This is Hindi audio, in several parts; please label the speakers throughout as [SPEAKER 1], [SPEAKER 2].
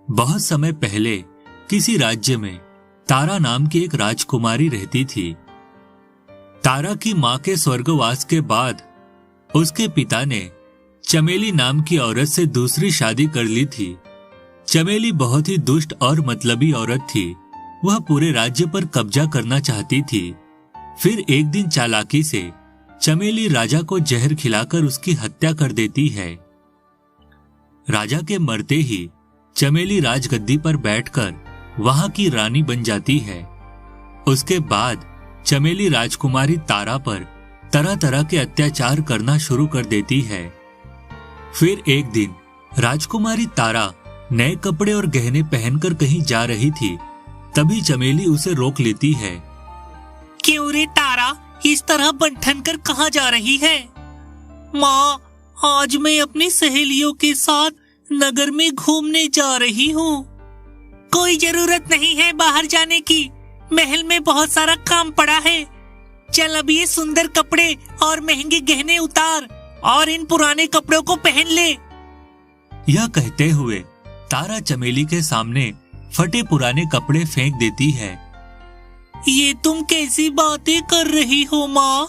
[SPEAKER 1] बहुत समय पहले किसी राज्य में तारा नाम की एक राजकुमारी रहती थी। तारा की मां के स्वर्गवास के बाद उसके पिता ने चमेली नाम की औरत से दूसरी शादी कर ली थी। चमेली बहुत ही दुष्ट और मतलबी औरत थी। वह पूरे राज्य पर कब्जा करना चाहती थी। फिर एक दिन चालाकी से चमेली राजा को जहर खिलाकर उसकी हत्या कर देती है। राजा के मरते ही चमेली राजगद्दी पर बैठकर वहां की रानी बन जाती है। उसके बाद चमेली राजकुमारी तारा पर तरह तरह के अत्याचार करना शुरू कर देती है। फिर एक दिन राजकुमारी तारा नए कपड़े और गहने पहनकर कहीं जा रही थी। तभी चमेली उसे रोक लेती है।
[SPEAKER 2] क्यों रे तारा, इस तरह बंठन कर कहाँ जा रही है? माँ, आज मैं अपनी सहेलियों के साथ नगर में घूमने जा रही हूँ। कोई जरूरत नहीं है बाहर जाने की, महल में बहुत सारा काम पड़ा है। चल अब ये सुंदर कपड़े और महंगे गहने उतार और इन पुराने कपड़ों को पहन ले।
[SPEAKER 1] यह कहते हुए तारा चमेली के सामने फटे पुराने कपड़े फेंक देती है।
[SPEAKER 2] ये तुम कैसी बातें कर रही हो माँ?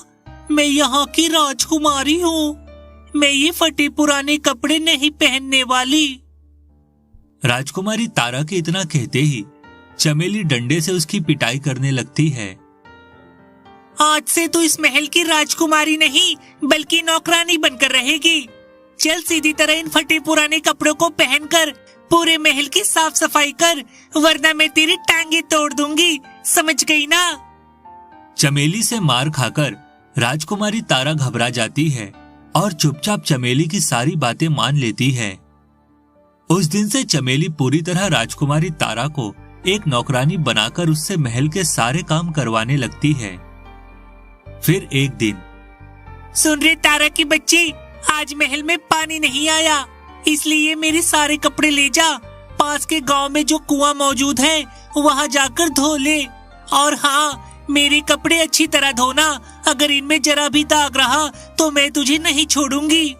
[SPEAKER 2] मैं यहाँ की राजकुमारी हूँ। मैं ये फटे पुराने कपड़े नहीं पहनने वाली।
[SPEAKER 1] राजकुमारी तारा के इतना कहते ही चमेली डंडे से उसकी पिटाई करने लगती है।
[SPEAKER 2] आज से तू इस महल की राजकुमारी नहीं बल्कि नौकरानी बनकर रहेगी। चल सीधी तरह इन फटे पुराने कपड़ों को पहनकर पूरे महल की साफ सफाई कर, वरना मैं तेरी टांगे तोड़ दूंगी। समझ गई ना?
[SPEAKER 1] चमेली से मार खाकर राजकुमारी तारा घबरा जाती है और चुपचाप चमेली की सारी बातें मान लेती है। उस दिन से चमेली पूरी तरह राजकुमारी तारा को एक नौकरानी बनाकर उससे महल के सारे काम करवाने लगती है। फिर एक दिन,
[SPEAKER 2] सुन रे तारा की बच्ची, आज महल में पानी नहीं आया, इसलिए मेरे सारे कपड़े ले जा। पास के गांव में जो कुआं मौजूद है वहां जाकर धो ले। और हाँ, मेरे कपड़े अच्छी तरह धोना। अगर इनमें जरा भी दाग रहा तो मैं तुझे नहीं छोड़ूंगी।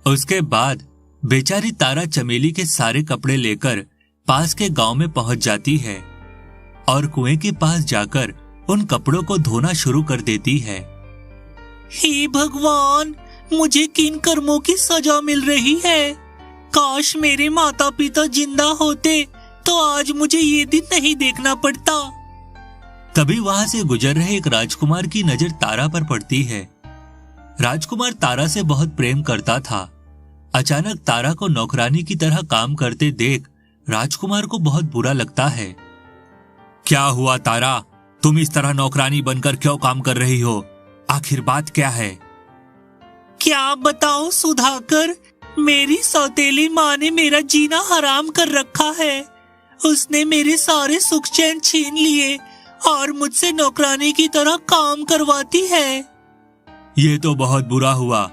[SPEAKER 1] उसके बाद बेचारी तारा चमेली के सारे कपड़े लेकर पास के गांव में पहुंच जाती है और कुएं के पास जाकर उन कपड़ों को धोना शुरू कर देती है।
[SPEAKER 2] हे भगवान, मुझे किन कर्मों की सजा मिल रही है? काश मेरे माता पिता जिंदा होते तो आज मुझे ये दिन नहीं देखना पड़ता।
[SPEAKER 1] तभी वहां से गुजर रहे एक राजकुमार की नजर तारा पर पड़ती है। राजकुमार तारा से बहुत प्रेम करता था। अचानक तारा को नौकरानी की तरह काम करते देख राजकुमार को बहुत बुरा लगता है। क्या हुआ तारा, तुम इस तरह नौकरानी बनकर क्यों काम कर रही हो? आखिर बात क्या है?
[SPEAKER 2] क्या बताऊं सुधाकर, मेरी सौतेली माँ ने मेरा जीना हराम कर रखा है। उसने मेरे सारे सुख चैन छीन लिए और मुझसे नौकरानी की तरह काम करवाती है।
[SPEAKER 1] ये तो बहुत बुरा हुआ।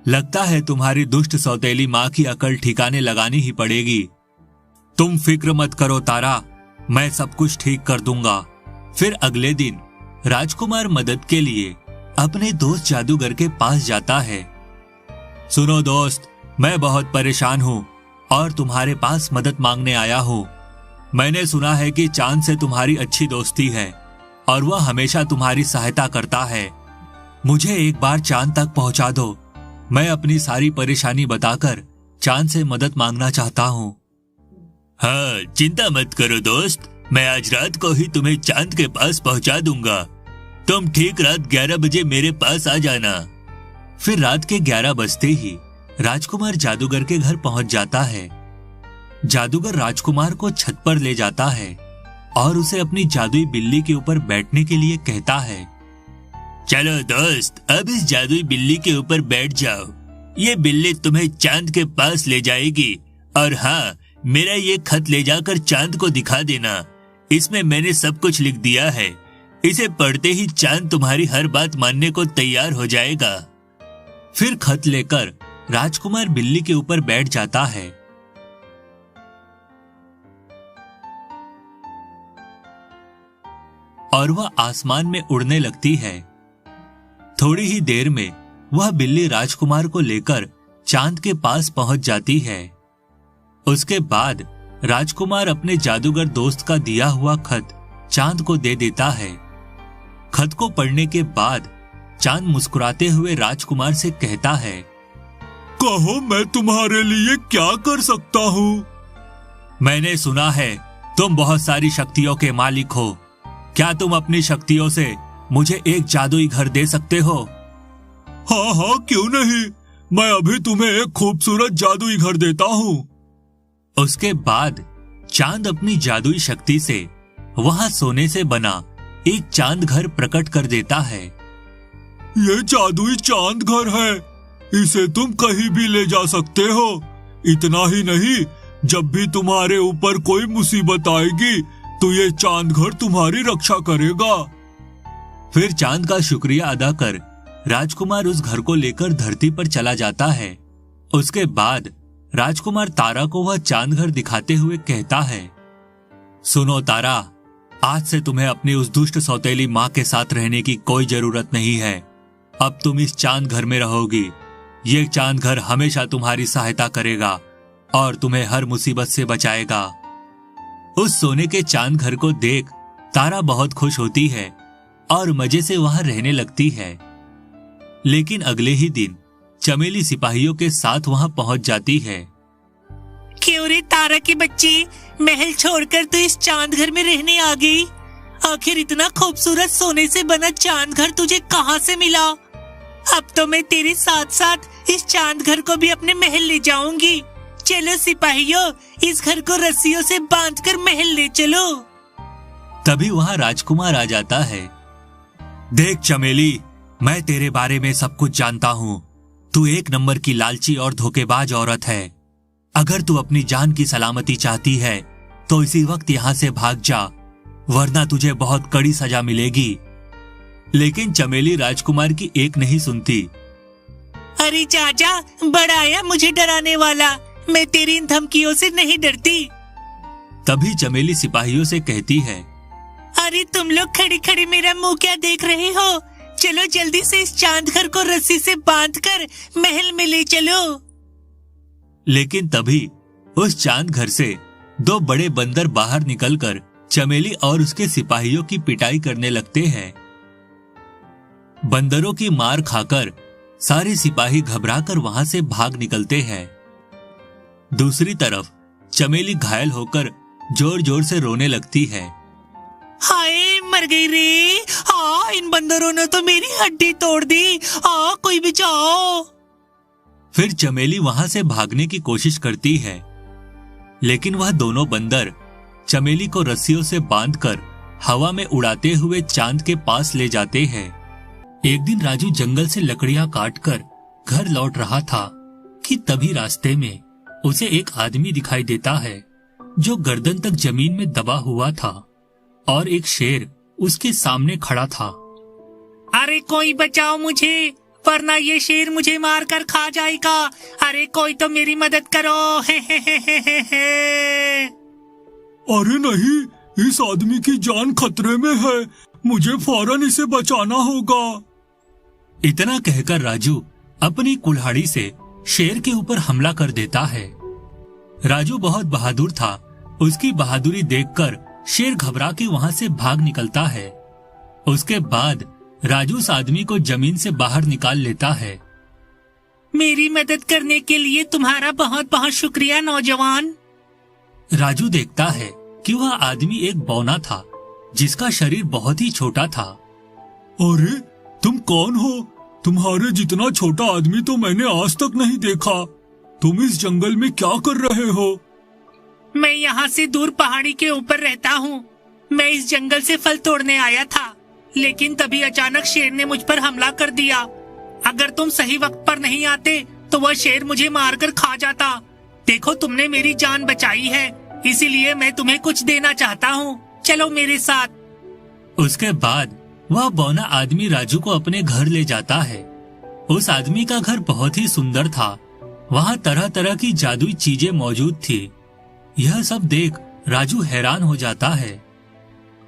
[SPEAKER 1] लगता है तुम्हारी दुष्ट सौतेली माँ की अकल ठिकाने लगानी ही पड़ेगी। तुम फिक्र मत करो तारा, मैं सब कुछ ठीक कर दूंगा। फिर अगले दिन राजकुमार मदद के लिए अपने दोस्त जादूगर के पास जाता है। सुनो दोस्त, मैं बहुत परेशान हूँ और तुम्हारे पास मदद मांगने आया हूँ। मैंने सुना है कि चांद से तुम्हारी अच्छी दोस्ती है और वह हमेशा तुम्हारी सहायता करता है। मुझे एक बार चांद तक पहुंचा दो। मैं अपनी सारी परेशानी बताकर चांद से मदद मांगना चाहता हूँ।
[SPEAKER 3] हाँ, चिंता मत करो दोस्त, मैं आज रात को ही तुम्हें चांद के पास पहुंचा दूंगा। तुम ठीक रात 11 बजे मेरे पास आ जाना।
[SPEAKER 1] फिर रात के 11 बजते ही राजकुमार जादूगर के घर पहुंच जाता है। जादूगर राजकुमार को छत पर ले जाता है और उसे अपनी जादुई बिल्ली के ऊपर बैठने के लिए कहता है।
[SPEAKER 3] चलो दोस्त, अब इस जादुई बिल्ली के ऊपर बैठ जाओ। ये बिल्ली तुम्हें चांद के पास ले जाएगी। और हाँ, मेरा ये खत ले जाकर चांद को दिखा देना। इसमें मैंने सब कुछ लिख दिया है। इसे पढ़ते ही चांद तुम्हारी हर बात मानने को तैयार हो जाएगा।
[SPEAKER 1] फिर खत लेकर राजकुमार बिल्ली के ऊपर बैठ जाता है। और वह आसमान में उड़ने लगती है। थोड़ी ही देर में वह बिल्ली राजकुमार को लेकर चांद के पास पहुंच जाती है। उसके बाद राजकुमार अपने जादूगर दोस्त का दिया हुआ खत चांद को दे देता है। खत को पढ़ने के बाद चांद मुस्कुराते हुए राजकुमार से कहता है,
[SPEAKER 3] कहो मैं तुम्हारे लिए क्या कर सकता हूँ?
[SPEAKER 1] मैंने सुना है तुम बहुत सारी शक्तियों के मालिक हो। क्या तुम अपनी शक्तियों से मुझे एक जादुई घर दे सकते हो?
[SPEAKER 3] हाँ हाँ, क्यों नहीं। मैं अभी तुम्हें एक खूबसूरत जादुई घर देता हूँ।
[SPEAKER 1] उसके बाद चांद अपनी जादुई शक्ति से वहाँ सोने से बना एक चांद घर प्रकट कर देता है।
[SPEAKER 3] ये जादुई चांद घर है, इसे तुम कहीं भी ले जा सकते हो। इतना ही नहीं, जब भी तुम्हारे ऊपर कोई मुसीबत आएगी तो ये चांद घर तुम्हारी रक्षा करेगा।
[SPEAKER 1] फिर चांद का शुक्रिया अदा कर राजकुमार उस घर को लेकर धरती पर चला जाता है। उसके बाद राजकुमार तारा को वह चांद घर दिखाते हुए कहता है, सुनो तारा, आज से तुम्हें अपनी उस दुष्ट सौतेली माँ के साथ रहने की कोई जरूरत नहीं है। अब तुम इस चांद घर में रहोगी। ये चांद घर हमेशा तुम्हारी सहायता करेगा और तुम्हें हर मुसीबत से बचाएगा। उस सोने के चांद घर को देख तारा बहुत खुश होती है और मजे से वहां रहने लगती है। लेकिन अगले ही दिन चमेली सिपाहियों के साथ वहां पहुंच जाती है।
[SPEAKER 2] क्यों रे तारा की बच्ची, महल छोड़कर तो इस चांद घर में रहने आ गई? आखिर इतना खूबसूरत सोने से बना चांद घर तुझे कहाँ से मिला? अब तो मैं तेरे साथ साथ इस चांद घर को भी अपने महल ले जाऊंगी। चलो सिपाहियों, इस घर को रस्सियों से बांधकर महल ले चलो।
[SPEAKER 1] तभी वहां राजकुमार आ जाता है। देख चमेली, मैं तेरे बारे में सब कुछ जानता हूँ। तू एक नंबर की लालची और धोखेबाज औरत है। अगर तू अपनी जान की सलामती चाहती है तो इसी वक्त यहाँ से भाग जा, वरना तुझे बहुत कड़ी सजा मिलेगी। लेकिन चमेली राजकुमार की एक नहीं सुनती।
[SPEAKER 2] अरे चाचा, बड़ा आया मुझे डराने वाला। मैं तेरी इन धमकियों से नहीं डरती।
[SPEAKER 1] तभी चमेली सिपाहियों से कहती है,
[SPEAKER 2] अरे तुम लोग खड़ी खड़ी मेरा मुंह क्या देख रहे हो? चलो जल्दी से इस चांद घर को रस्सी से बांधकर महल में ले चलो।
[SPEAKER 1] लेकिन तभी उस चांद घर से दो बड़े बंदर बाहर निकलकर चमेली और उसके सिपाहियों की पिटाई करने लगते हैं। बंदरों की मार खाकर सारे सिपाही घबराकर वहां से भाग निकलते हैं। दूसरी तरफ चमेली घायल होकर जोर जोर से रोने लगती है।
[SPEAKER 2] हाय, मर गई रे। इन बंदरों ने तो मेरी हड्डी तोड़ दी। कोई बचाओ।
[SPEAKER 1] फिर चमेली वहां से भागने की कोशिश करती है, लेकिन वह दोनों बंदर चमेली को रस्सियों से बांधकर हवा में उड़ाते हुए चांद के पास ले जाते हैं। एक दिन राजू जंगल से लकड़ियां काटकर घर लौट रहा था कि तभी रास्ते में उसे एक आदमी दिखाई देता है जो गर्दन तक जमीन में दबा हुआ था और एक शेर उसके सामने खड़ा था।
[SPEAKER 2] अरे कोई बचाओ मुझे, वरना ये शेर मुझे मारकर खा जाएगा। अरे कोई तो मेरी मदद करो।
[SPEAKER 3] अरे नहीं, इस आदमी की जान खतरे में है। मुझे फौरन इसे बचाना होगा।
[SPEAKER 1] इतना कहकर राजू अपनी कुल्हाड़ी से शेर के ऊपर हमला कर देता है। राजू बहुत बहादुर था। उसकी बहादुरी देखकर शेर घबरा के वहां से भाग निकलता है। उसके बाद राजू उस आदमी को जमीन से बाहर निकाल लेता है।
[SPEAKER 2] मेरी मदद करने के लिए तुम्हारा बहुत बहुत शुक्रिया नौजवान।
[SPEAKER 1] राजू देखता है कि वह आदमी एक बौना था जिसका शरीर बहुत ही छोटा था।
[SPEAKER 3] अरे तुम कौन हो? तुम्हारे जितना छोटा आदमी तो मैंने आज तक नहीं देखा। तुम इस जंगल में क्या कर रहे हो?
[SPEAKER 2] मैं यहाँ से दूर पहाड़ी के ऊपर रहता हूँ। मैं इस जंगल से फल तोड़ने आया था, लेकिन तभी अचानक शेर ने मुझ पर हमला कर दिया। अगर तुम सही वक्त पर नहीं आते तो वह शेर मुझे मारकर खा जाता। देखो, तुमने मेरी जान बचाई है, इसीलिए मैं तुम्हें कुछ देना चाहता हूँ। चलो मेरे साथ।
[SPEAKER 1] उसके बाद वह बौना आदमी राजू को अपने घर ले जाता है। उस आदमी का घर बहुत ही सुंदर था। वहाँ तरह तरह की जादुई चीजें मौजूद थी। यह सब देख राजू हैरान हो जाता है।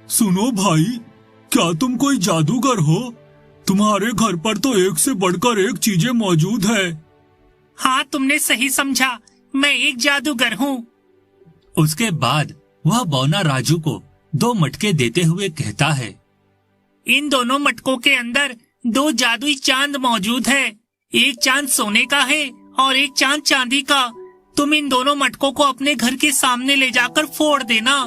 [SPEAKER 3] सुनो भाई, क्या तुम कोई जादूगर हो? तुम्हारे घर पर तो एक से बढ़कर एक चीजें मौजूद है।
[SPEAKER 2] हाँ, तुमने सही समझा। मैं एक जादूगर हूँ।
[SPEAKER 1] उसके बाद वह बौना राजू को 2 मटके देते हुए कहता है,
[SPEAKER 2] इन दोनों मटकों के अंदर 2 जादुई चांद मौजूद है। एक चांद सोने का है और एक चांद चांदी का। तुम इन दोनों मटकों को अपने घर के सामने ले जाकर फोड़ देना।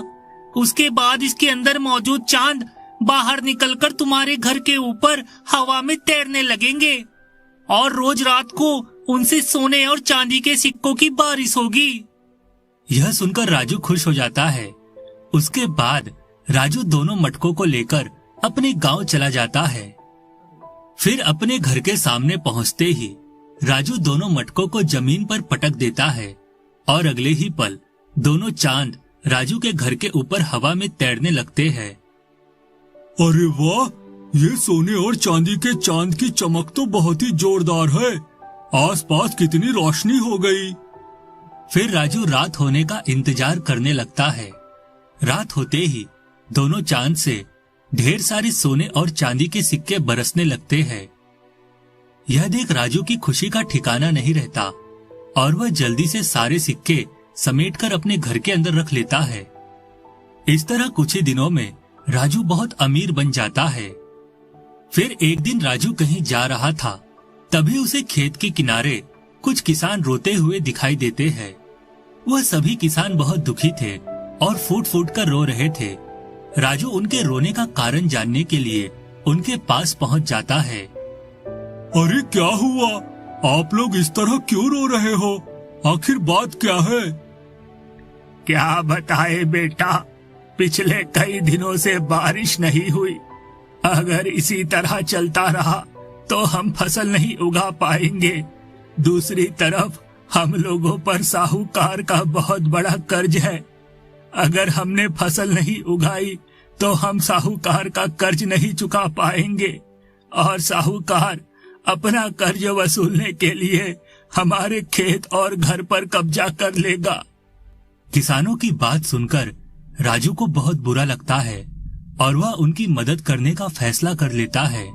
[SPEAKER 2] उसके बाद इसके अंदर मौजूद चांद बाहर निकलकर तुम्हारे घर के ऊपर हवा में तैरने लगेंगे और रोज रात को उनसे सोने और चांदी के सिक्कों की बारिश होगी।
[SPEAKER 1] यह सुनकर राजू खुश हो जाता है। उसके बाद राजू दोनों मटकों को लेकर अपने गांव चला जाता है। फिर अपने घर के सामने पहुंचते ही राजू दोनों मटकों को जमीन पर पटक देता है और अगले ही पल दोनों चांद राजू के घर के ऊपर हवा में तैरने लगते हैं।
[SPEAKER 4] अरे वाह, ये सोने और चांदी के चांद की चमक तो बहुत ही जोरदार है। आसपास कितनी रोशनी हो गई।
[SPEAKER 1] फिर राजू रात होने का इंतजार करने लगता है। रात होते ही दोनों चांद से ढेर सारे सोने और चांदी के सिक्के बरसने लगते हैं। यह देख राजू की खुशी का ठिकाना नहीं रहता और वह जल्दी से सारे सिक्के समेटकर अपने घर के अंदर रख लेता है। इस तरह कुछ ही दिनों में राजू बहुत अमीर बन जाता है। फिर एक दिन राजू कहीं जा रहा था, तभी उसे खेत के किनारे कुछ किसान रोते हुए दिखाई देते हैं। वह सभी किसान बहुत दुखी थे और फूट फूट कर रो रहे थे। राजू उनके रोने का कारण जानने के लिए उनके पास पहुंच जाता है।
[SPEAKER 4] अरे क्या हुआ? आप लोग इस तरह क्यों रो रहे हो? आखिर बात क्या है?
[SPEAKER 3] क्या बताए बेटा, पिछले कई दिनों से बारिश नहीं हुई। अगर इसी तरह चलता रहा तो हम फसल नहीं उगा पाएंगे। दूसरी तरफ हम लोगों पर साहूकार का बहुत बड़ा कर्ज है। अगर हमने फसल नहीं उगाई तो हम साहूकार का कर्ज नहीं चुका पाएंगे और साहूकार अपना कर्ज वसूलने के लिए हमारे खेत और घर पर कब्जा कर लेगा।
[SPEAKER 1] किसानों की बात सुनकर राजू को बहुत बुरा लगता है और वह उनकी मदद करने का फैसला कर लेता है।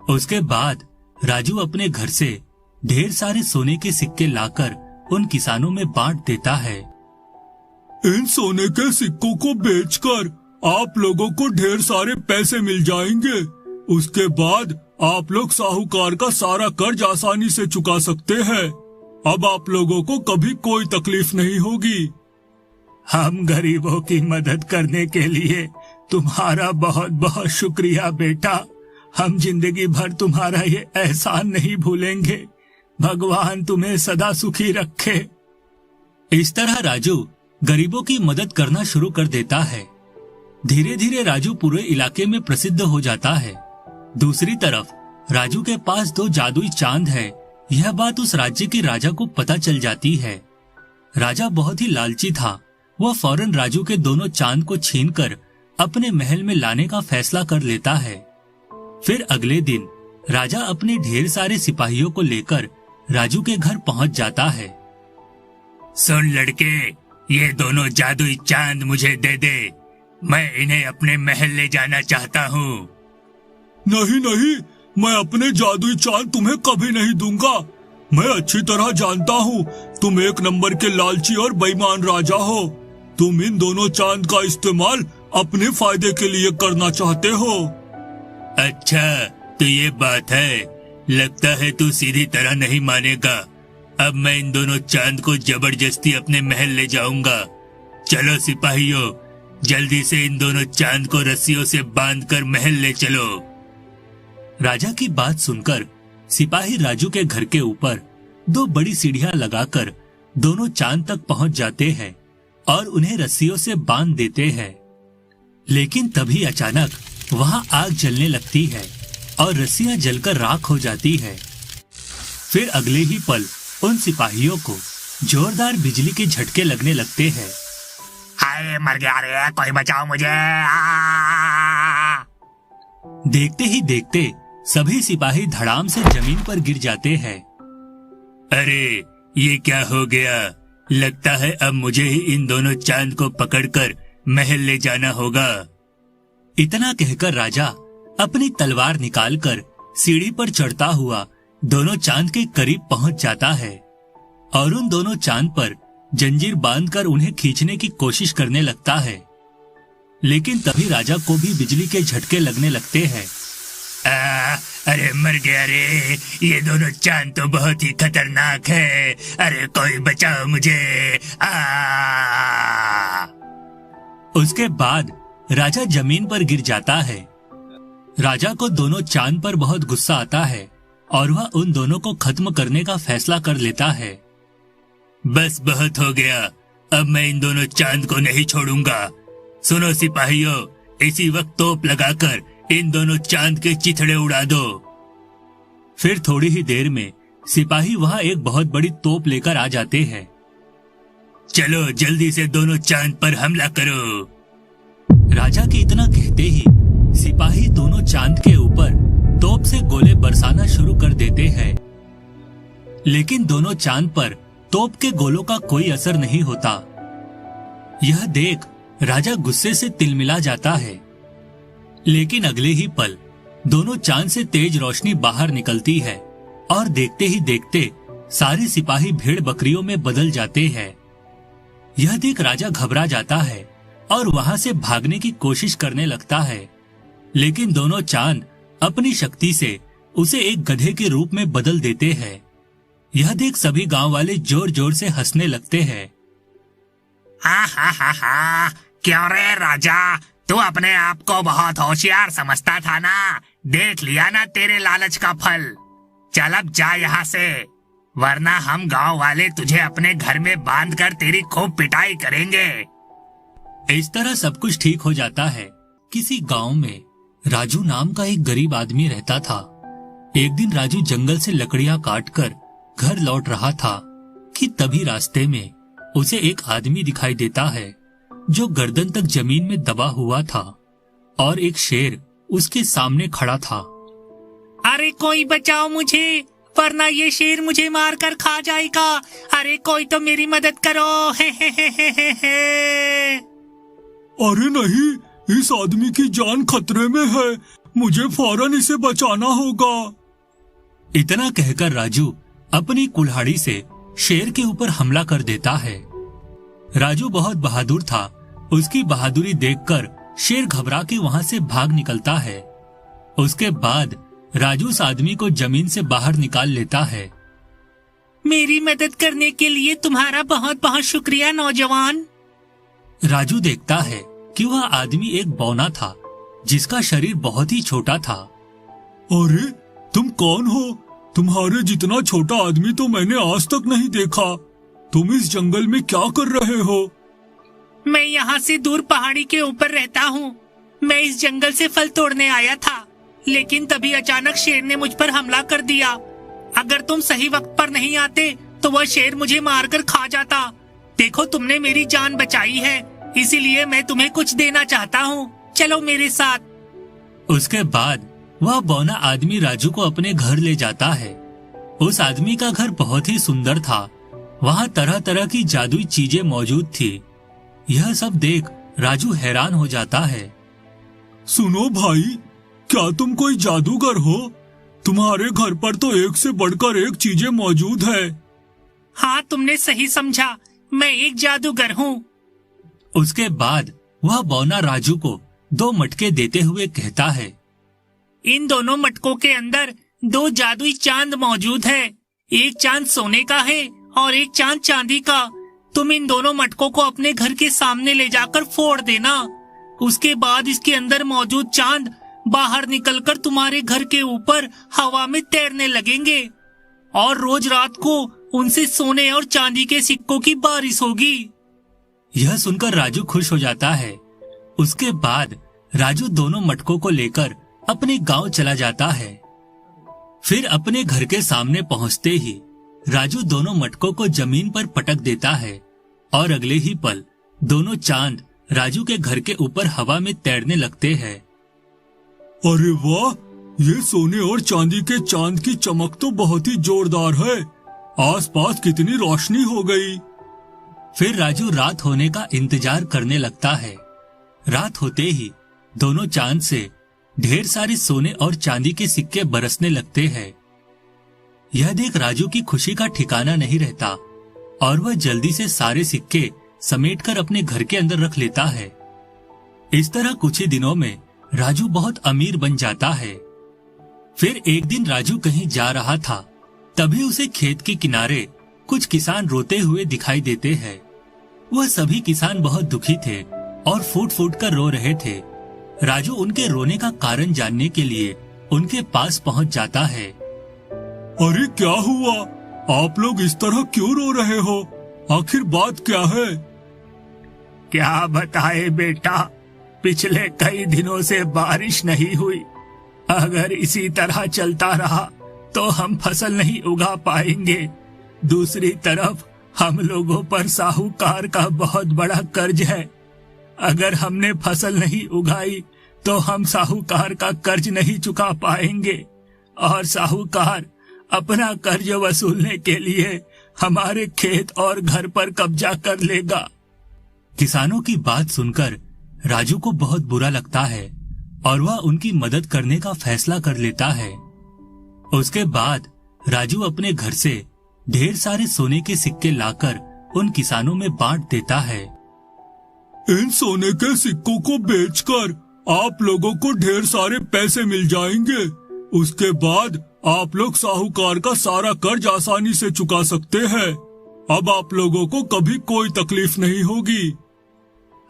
[SPEAKER 1] उसके बाद राजू अपने घर से ढेर सारे सोने के सिक्के लाकर उन किसानों में बांट देता है।
[SPEAKER 4] इन सोने के सिक्कों को बेचकर आप लोगों को ढेर सारे पैसे मिल जाएंगे। उसके बाद आप लोग साहूकार का सारा कर्ज आसानी से चुका सकते हैं। अब आप लोगों को कभी कोई तकलीफ नहीं होगी।
[SPEAKER 3] हम गरीबों की मदद करने के लिए तुम्हारा बहुत बहुत शुक्रिया बेटा। हम जिंदगी भर तुम्हारा ये एहसान नहीं भूलेंगे। भगवान तुम्हें सदा सुखी रखे।
[SPEAKER 1] इस तरह राजू गरीबों की मदद करना शुरू कर देता है। धीरे धीरे राजू पूरे इलाके में प्रसिद्ध हो जाता है। दूसरी तरफ राजू के पास 2 जादुई चांद है। यह बात उस राज्य के राजा को पता चल जाती है। राजा बहुत ही लालची था। वह फौरन राजू के दोनों चांद को छीनकर अपने महल में लाने का फैसला कर लेता है। फिर अगले दिन राजा अपने ढेर सारे सिपाहियों को लेकर राजू के घर पहुंच जाता है।
[SPEAKER 3] सुन लड़के, ये दोनों जादुई चांद मुझे दे दे। मैं इन्हें अपने महल ले जाना चाहता हूँ।
[SPEAKER 4] नहीं नहीं, मैं अपने जादुई चांद तुम्हें कभी नहीं दूंगा। मैं अच्छी तरह जानता हूँ तुम एक नंबर के लालची और बेईमान राजा हो। तुम इन दोनों चांद का इस्तेमाल अपने फायदे के लिए करना चाहते हो।
[SPEAKER 3] अच्छा, तो ये बात है। लगता है तू सीधी तरह नहीं मानेगा। अब मैं इन दोनों चांद को जबरदस्ती अपने महल ले जाऊंगा। चलो सिपाहियों, जल्दी से इन दोनों चांद को रस्सियों से बांधकर महल ले चलो।
[SPEAKER 1] राजा की बात सुनकर सिपाही राजू के घर के ऊपर 2 बड़ी सीढ़ियां लगाकर दोनों चांद तक पहुंच जाते हैं और उन्हें रस्सियों से बांध देते हैं। लेकिन तभी अचानक वहां आग जलने लगती है और रस्सियां जलकर राख हो जाती है। फिर अगले ही पल उन सिपाहियों को जोरदार बिजली के झटके लगने लगते हैं।
[SPEAKER 3] हाय, मर गया रे, कोई बचाओ मुझे।
[SPEAKER 1] देखते ही देखते सभी सिपाही धड़ाम से जमीन पर गिर जाते हैं।
[SPEAKER 3] अरे ये क्या हो गया? लगता है अब मुझे ही इन दोनों चांद को पकड़कर महल ले जाना होगा।
[SPEAKER 1] इतना कहकर राजा अपनी तलवार निकालकर सीढ़ी पर चढ़ता हुआ दोनों चांद के करीब पहुंच जाता है और उन दोनों चांद पर जंजीर बांधकर उन्हें खींचने की कोशिश करने लगता है। लेकिन तभी राजा को भी बिजली के झटके लगने लगते हैं।
[SPEAKER 3] अरे मर गया रे, ये दोनों चांद तो बहुत ही खतरनाक है। अरे कोई बचाओ मुझे।
[SPEAKER 1] उसके बाद राजा जमीन पर गिर जाता है। राजा को दोनों चांद पर बहुत गुस्सा आता है और वह उन दोनों को खत्म करने का फैसला कर लेता है।
[SPEAKER 3] बस बहुत हो गया, अब मैं इन दोनों चांद को नहीं छोड़ूंगा। सुनो सिपाहियों, इसी वक्त तोप लगाकर इन दोनों चांद के चिथड़े उड़ा दो।
[SPEAKER 1] फिर थोड़ी ही देर में सिपाही वहां एक बहुत बड़ी तोप लेकर आ जाते हैं।
[SPEAKER 3] चलो जल्दी से दोनों चांद पर हमला करो।
[SPEAKER 1] राजा के इतना कहते ही सिपाही दोनों चांद के ऊपर तोप से गोले बरसाना शुरू कर देते हैं। लेकिन दोनों चांद पर तोप के गोलों का कोई असर नहीं होता। यह देख राजा गुस्से से तिलमिला जाता है। लेकिन अगले ही पल दोनों चांद से तेज रोशनी बाहर निकलती है और देखते ही देखते सारे सिपाही भेड़ बकरियों में बदल जाते हैं। यह देख राजा घबरा जाता है और वहां से भागने की कोशिश करने लगता है। लेकिन दोनों चांद अपनी शक्ति से उसे एक गधे के रूप में बदल देते हैं। यह देख सभी गांव वाले जोर जोर से हंसने लगते हैं।
[SPEAKER 2] हा, क्यों रे राजा, तू अपने आप को बहुत होशियार समझता था ना? देख लिया ना तेरे लालच का फल। चल अब जा यहाँ से, वरना हम गांव वाले तुझे अपने घर में बांधकर तेरी खूब पिटाई करेंगे।
[SPEAKER 1] इस तरह सब कुछ ठीक हो जाता है। किसी गांव में राजू नाम का एक गरीब आदमी रहता था। एक दिन राजू जंगल से लकड़ियां काटकर घर लौट रहा था कि तभी रास्ते में उसे एक आदमी दिखाई देता है जो गर्दन तक जमीन में दबा हुआ था और एक शेर उसके सामने खड़ा था।
[SPEAKER 2] अरे कोई बचाओ मुझे, वरना ये शेर मुझे मारकर खा जाएगा। अरे कोई तो मेरी मदद करो।
[SPEAKER 4] अरे नहीं, इस आदमी की जान खतरे में है, मुझे फौरन इसे बचाना होगा।
[SPEAKER 1] इतना कहकर राजू अपनी कुल्हाड़ी से शेर के ऊपर हमला कर देता है। राजू बहुत बहादुर था। उसकी बहादुरी देखकर शेर घबरा के वहां से भाग निकलता है। उसके बाद राजू उस आदमी को जमीन से बाहर निकाल लेता है।
[SPEAKER 2] मेरी मदद करने के लिए तुम्हारा बहुत बहुत शुक्रिया नौजवान।
[SPEAKER 1] राजू देखता है कि वह आदमी एक बौना था जिसका शरीर बहुत ही छोटा था।
[SPEAKER 4] अरे तुम कौन हो? तुम्हारे जितना छोटा आदमी तो मैंने आज तक नहीं देखा। तुम इस जंगल में क्या कर रहे हो?
[SPEAKER 2] मैं यहाँ से दूर पहाड़ी के ऊपर रहता हूँ। मैं इस जंगल से फल तोड़ने आया था, लेकिन तभी अचानक शेर ने मुझ पर हमला कर दिया। अगर तुम सही वक्त पर नहीं आते तो वह शेर मुझे मारकर खा जाता। देखो तुमने मेरी जान बचाई है, इसीलिए मैं तुम्हें कुछ देना चाहता हूँ। चलो मेरे साथ।
[SPEAKER 1] उसके बाद वह बौना आदमी राजू को अपने घर ले जाता है। उस आदमी का घर बहुत ही सुंदर था। वहाँ तरह तरह की जादुई चीजें मौजूद थी। यह सब देख राजू हैरान हो जाता है।
[SPEAKER 4] सुनो भाई, क्या तुम कोई जादूगर हो? तुम्हारे घर पर तो एक से बढ़कर एक चीजें मौजूद है।
[SPEAKER 2] हाँ, तुमने सही समझा, मैं एक जादूगर हूँ।
[SPEAKER 1] उसके बाद वह बौना राजू को 2 मटके देते हुए कहता है,
[SPEAKER 2] इन दोनों मटकों के अंदर 2 जादुई चांद मौजूद है। एक चांद सोने का है और एक चांद चांदी का। तुम इन दोनों मटकों को अपने घर के सामने ले जाकर फोड़ देना। उसके बाद इसके अंदर मौजूद चांद बाहर निकलकर तुम्हारे घर के ऊपर हवा में तैरने लगेंगे और रोज रात को उनसे सोने और चांदी के सिक्कों की बारिश होगी।
[SPEAKER 1] यह सुनकर राजू खुश हो जाता है। उसके बाद राजू दोनों मटकों को लेकर अपने गांव चला जाता है। फिर अपने घर के सामने पहुंचते ही राजू दोनों मटकों को जमीन पर पटक देता है और अगले ही पल दोनों चांद राजू के घर के ऊपर हवा में तैरने लगते हैं।
[SPEAKER 4] अरे वाह, ये सोने और चांदी के चांद की चमक तो बहुत ही जोरदार है। आसपास कितनी रोशनी हो गई।
[SPEAKER 1] फिर राजू रात होने का इंतजार करने लगता है। रात होते ही दोनों चांद से ढेर सारे सोने और चांदी के सिक्के बरसने लगते हैं। यह देख राजू की खुशी का ठिकाना नहीं रहता। और वह जल्दी से सारे सिक्के समेटकर अपने घर के अंदर रख लेता है। इस तरह कुछ ही दिनों में राजू बहुत अमीर बन जाता है। फिर एक दिन राजू कहीं जा रहा था, तभी उसे खेत के किनारे कुछ किसान रोते हुए दिखाई देते हैं। वह सभी किसान बहुत दुखी थे और फूट फूट कर रो रहे थे। राजू उनके रोने का कारण जानने के लिए उनके पास पहुंच जाता है।
[SPEAKER 4] अरे क्या हुआ? आप लोग इस तरह क्यों रो रहे हो? आखिर बात क्या है?
[SPEAKER 3] क्या बताए बेटा, पिछले कई दिनों से बारिश नहीं हुई। अगर इसी तरह चलता रहा तो हम फसल नहीं उगा पाएंगे। दूसरी तरफ हम लोगों पर साहूकार का बहुत बड़ा कर्ज है। अगर हमने फसल नहीं उगाई तो हम साहूकार का कर्ज नहीं चुका पाएंगे और साहूकार अपना कर्ज वसूलने के लिए हमारे खेत और घर पर कब्जा कर लेगा।
[SPEAKER 1] किसानों की बात सुनकर राजू को बहुत बुरा लगता है और वह उनकी मदद करने का फैसला कर लेता है। उसके बाद राजू अपने घर से ढेर सारे सोने के सिक्के लाकर उन किसानों में बांट देता है।
[SPEAKER 4] इन सोने के सिक्कों को बेचकर आप लोगों को ढेर सारे पैसे मिल जाएंगे। उसके बाद आप लोग साहूकार का सारा कर्ज आसानी से चुका सकते हैं। अब आप लोगों को कभी कोई तकलीफ नहीं होगी।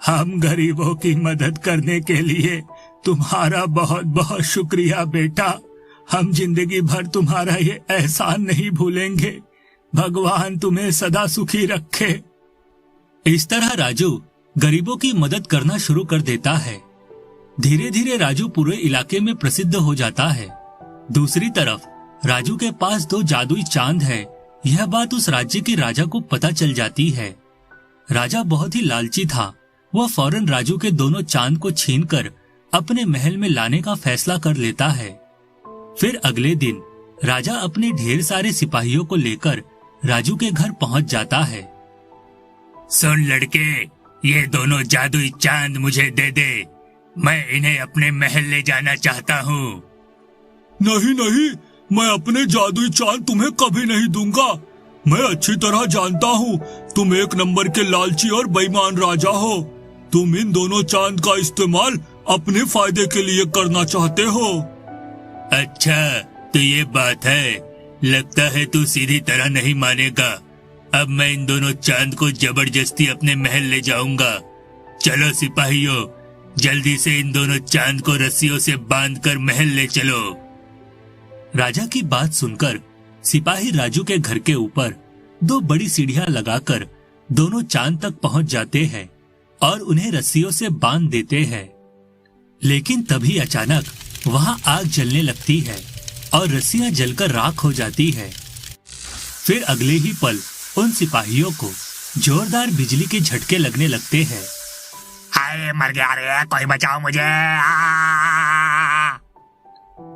[SPEAKER 3] हम गरीबों की मदद करने के लिए तुम्हारा बहुत बहुत शुक्रिया बेटा। हम जिंदगी भर तुम्हारा ये एहसान नहीं भूलेंगे। भगवान तुम्हें सदा सुखी रखे।
[SPEAKER 1] इस तरह राजू गरीबों की मदद करना शुरू कर देता है। धीरे धीरे राजू पूरे इलाके में प्रसिद्ध हो जाता है। दूसरी तरफ राजू के पास 2 जादुई चांद है। यह बात उस राज्य के राजा को पता चल जाती है। राजा बहुत ही लालची था। वह फौरन राजू के दोनों चांद को छीनकर अपने महल में लाने का फैसला कर लेता है। फिर अगले दिन राजा अपने ढेर सारे सिपाहियों को लेकर राजू के घर पहुंच जाता है।
[SPEAKER 3] सुन लड़के, ये दोनों जादुई चांद मुझे दे दे। मैं इन्हें अपने महल ले जाना चाहता हूँ।
[SPEAKER 4] नहीं नहीं, मैं अपने जादुई चांद तुम्हें कभी नहीं दूंगा। मैं अच्छी तरह जानता हूँ तुम एक नंबर के लालची और बेईमान राजा हो। तुम इन दोनों चांद का इस्तेमाल अपने फायदे के लिए करना चाहते हो।
[SPEAKER 3] अच्छा, तो ये बात है। लगता है तू सीधी तरह नहीं मानेगा। अब मैं इन दोनों चांद को जबरदस्ती अपने महल ले जाऊंगा। चलो सिपाहियों, जल्दी से इन दोनों चांद को रस्सियों से बांधकर महल ले चलो।
[SPEAKER 1] राजा की बात सुनकर सिपाही राजू के घर के ऊपर 2 बड़ी सीढ़ियां लगाकर दोनों चांद तक पहुंच जाते हैं और उन्हें रस्सियों से बांध देते हैं। लेकिन तभी अचानक वहां आग जलने लगती है और रस्सियां जलकर राख हो जाती है। फिर अगले ही पल उन सिपाहियों को जोरदार बिजली के झटके लगने लगते हैं।
[SPEAKER 3] हाय, मर गया रे, कोई बचाओ मुझे।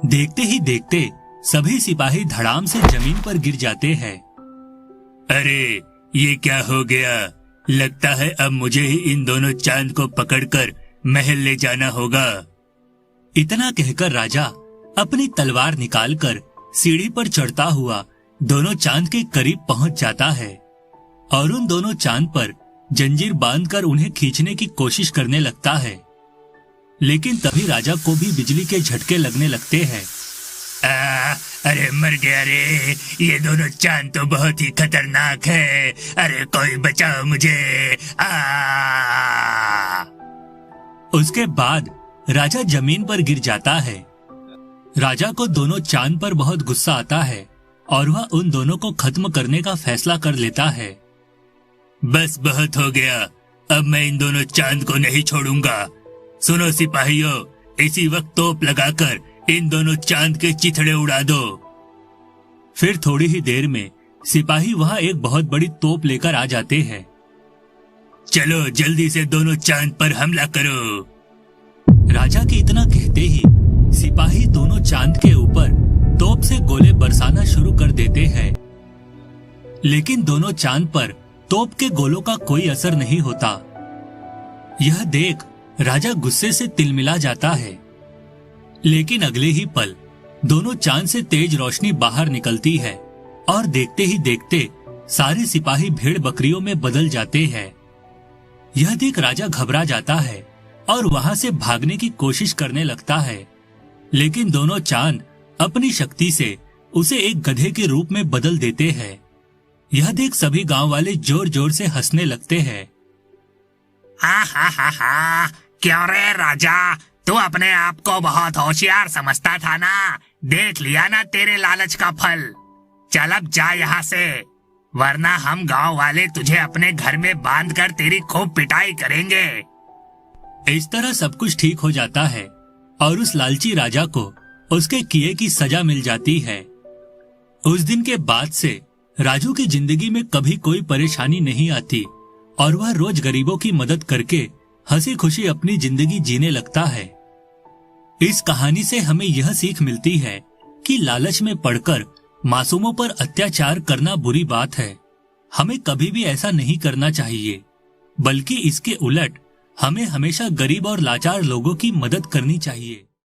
[SPEAKER 1] देखते ही देखते सभी सिपाही धड़ाम से जमीन पर गिर जाते हैं।
[SPEAKER 3] अरे ये क्या हो गया? लगता है अब मुझे ही इन दोनों चांद को पकड़कर महल ले जाना होगा।
[SPEAKER 1] इतना कहकर राजा अपनी तलवार निकालकर सीढ़ी पर चढ़ता हुआ दोनों चांद के करीब पहुंच जाता है और उन दोनों चांद पर जंजीर बांधकर उन्हें खींचने की कोशिश करने लगता है। लेकिन तभी राजा को भी बिजली के झटके लगने लगते हैं।
[SPEAKER 3] अरे मर गया रे, ये दोनों चांद तो बहुत ही खतरनाक है। अरे कोई बचाओ मुझे।
[SPEAKER 1] उसके बाद राजा जमीन पर गिर जाता है। राजा को दोनों चांद पर बहुत गुस्सा आता है और वह उन दोनों को खत्म करने का फैसला कर लेता है।
[SPEAKER 3] बस बहुत हो गया, अब मैं इन दोनों चांद को नहीं छोड़ूंगा। सुनो सिपाहियों, इसी वक्त तोप लगाकर इन दोनों चांद के चिथड़े उड़ा दो।
[SPEAKER 1] फिर थोड़ी ही देर में सिपाही वहां एक बहुत बड़ी तोप लेकर आ जाते हैं।
[SPEAKER 3] चलो जल्दी से दोनों चांद पर हमला करो।
[SPEAKER 1] राजा के इतना कहते ही सिपाही दोनों चांद के ऊपर तोप से गोले बरसाना शुरू कर देते हैं। लेकिन दोनों चांद पर तोप के गोलों का कोई असर नहीं होता। यह देख राजा गुस्से से तिलमिला जाता है। लेकिन अगले ही पल दोनों चांद से तेज रोशनी बाहर निकलती है और देखते ही देखते सारे सिपाही भेड़ बकरियों में बदल जाते हैं। यह देख राजा घबरा जाता है और वहां से भागने की कोशिश करने लगता है, लेकिन दोनों चांद अपनी शक्ति से उसे एक गधे के रूप में बदल देते हैं। यह देख सभी गांव वाले जोर जोर से हंसने लगते हैं।
[SPEAKER 2] हा, क्यों रे राजा, तू अपने आप को बहुत होशियार समझता था ना? देख लिया ना तेरे लालच का फल। चल अब जा यहाँ से, वरना हम गांव वाले तुझे अपने घर में बांधकर तेरी खूब पिटाई करेंगे।
[SPEAKER 1] इस तरह सब कुछ ठीक हो जाता है और उस लालची राजा को उसके किए की सजा मिल जाती है। उस दिन के बाद से राजू की जिंदगी में कभी कोई परेशानी नहीं आती और वह रोज गरीबों की मदद करके हंसी खुशी अपनी जिंदगी जीने लगता है। इस कहानी से हमें यह सीख मिलती है कि लालच में पड़कर मासूमों पर अत्याचार करना बुरी बात है। हमें कभी भी ऐसा नहीं करना चाहिए, बल्कि इसके उलट हमें हमेशा गरीब और लाचार लोगों की मदद करनी चाहिए।